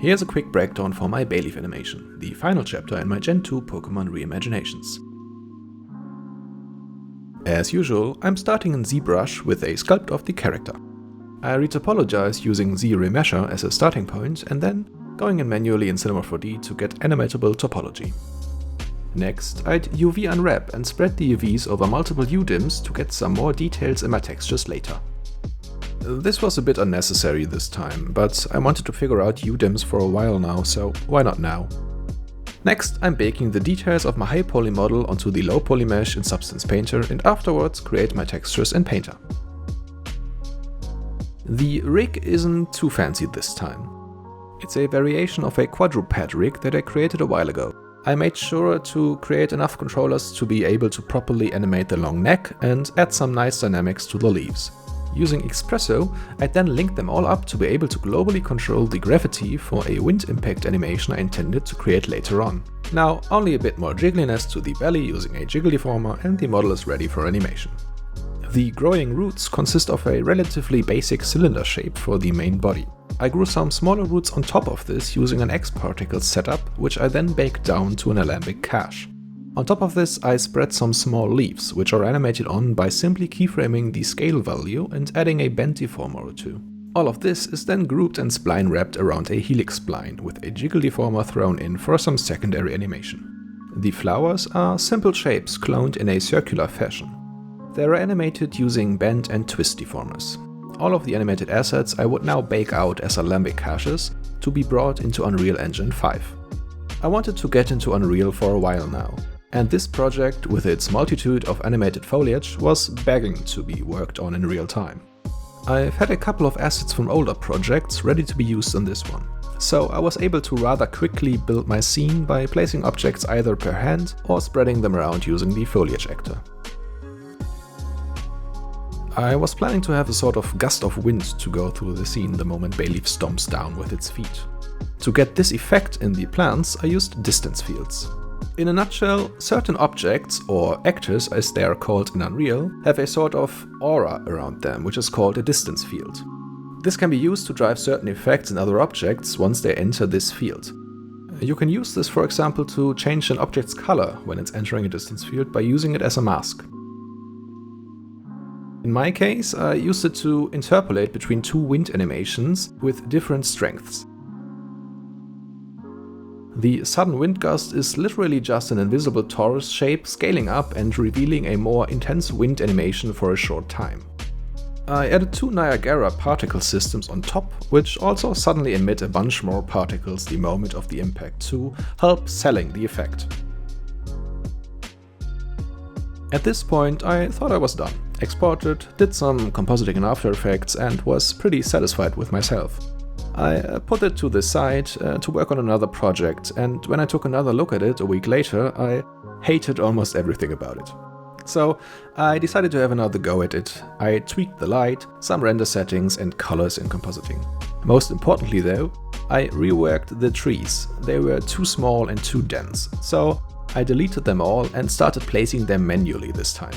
Here's a quick breakdown for my Bayleef animation, the final chapter in my Gen 2 Pokémon Reimaginations. As usual, I'm starting in Zbrush with a sculpt of the character. I retopologize using Z-Remesher as a starting point and then going in manually in Cinema 4D to get animatable topology. Next, I'd UV unwrap and spread the UVs over multiple UDIMs to get some more details in my textures later. This was a bit unnecessary this time, but I wanted to figure out UDIMs for a while now, so why not now? Next, I'm baking the details of my high poly model onto the low poly mesh in Substance Painter and afterwards create my textures in Painter. The rig isn't too fancy this time. It's a variation of a quadruped rig that I created a while ago. I made sure to create enough controllers to be able to properly animate the long neck and add some nice dynamics to the leaves. Using Espresso, I then linked them all up to be able to globally control the gravity for a wind impact animation I intended to create later on. Now only a bit more jiggliness to the belly using a jiggle deformer and the model is ready for animation. The growing roots consist of a relatively basic cylinder shape for the main body. I grew some smaller roots on top of this using an X-Particles setup, which I then baked down to an alembic cache. On top of this, I spread some small leaves, which are animated on by simply keyframing the scale value and adding a bend deformer or two. All of this is then grouped and spline wrapped around a helix spline, with a jiggle deformer thrown in for some secondary animation. The flowers are simple shapes cloned in a circular fashion. They are animated using bend and twist deformers. All of the animated assets I would now bake out as alembic caches to be brought into Unreal Engine 5. I wanted to get into Unreal for a while now, and this project, with its multitude of animated foliage, was begging to be worked on in real time. I've had a couple of assets from older projects ready to be used in this one, so I was able to rather quickly build my scene by placing objects either per hand or spreading them around using the foliage actor. I was planning to have a sort of gust of wind to go through the scene the moment Bayleef stomps down with its feet. To get this effect in the plants, I used distance fields. In a nutshell, certain objects, or actors as they are called in Unreal, have a sort of aura around them, which is called a distance field. This can be used to drive certain effects in other objects once they enter this field. You can use this, for example, to change an object's color when it's entering a distance field by using it as a mask. In my case, I used it to interpolate between two wind animations with different strengths. The sudden wind gust is literally just an invisible torus shape scaling up and revealing a more intense wind animation for a short time. I added two Niagara particle systems on top, which also suddenly emit a bunch more particles the moment of the impact to help selling the effect. At this point, I thought I was done. Exported, did some compositing in After Effects, and was pretty satisfied with myself. I put it to the side to work on another project, and when I took another look at it a week later, I hated almost everything about it. So I decided to have another go at it. I tweaked the light, some render settings and colors in compositing. Most importantly though, I reworked the trees. They were too small and too dense, so I deleted them all and started placing them manually this time.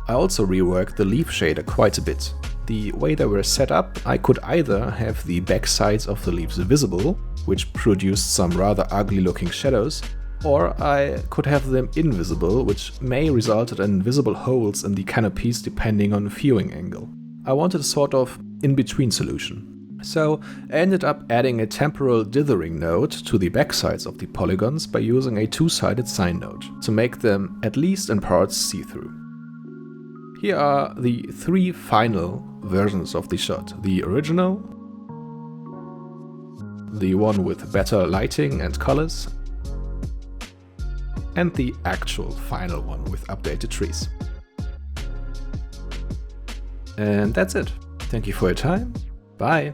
I also reworked the leaf shader quite a bit. The way they were set up, I could either have the back sides of the leaves visible, which produced some rather ugly looking shadows, or I could have them invisible, which may result in visible holes in the canopies depending on viewing angle. I wanted a sort of in-between solution. So I ended up adding a temporal dithering node to the backsides of the polygons by using a two-sided sine node to make them, at least in parts, see-through. Here are the three final versions of the shot. The original, the one with better lighting and colors, and the actual final one with updated trees. And that's it. Thank you for your time. Bye.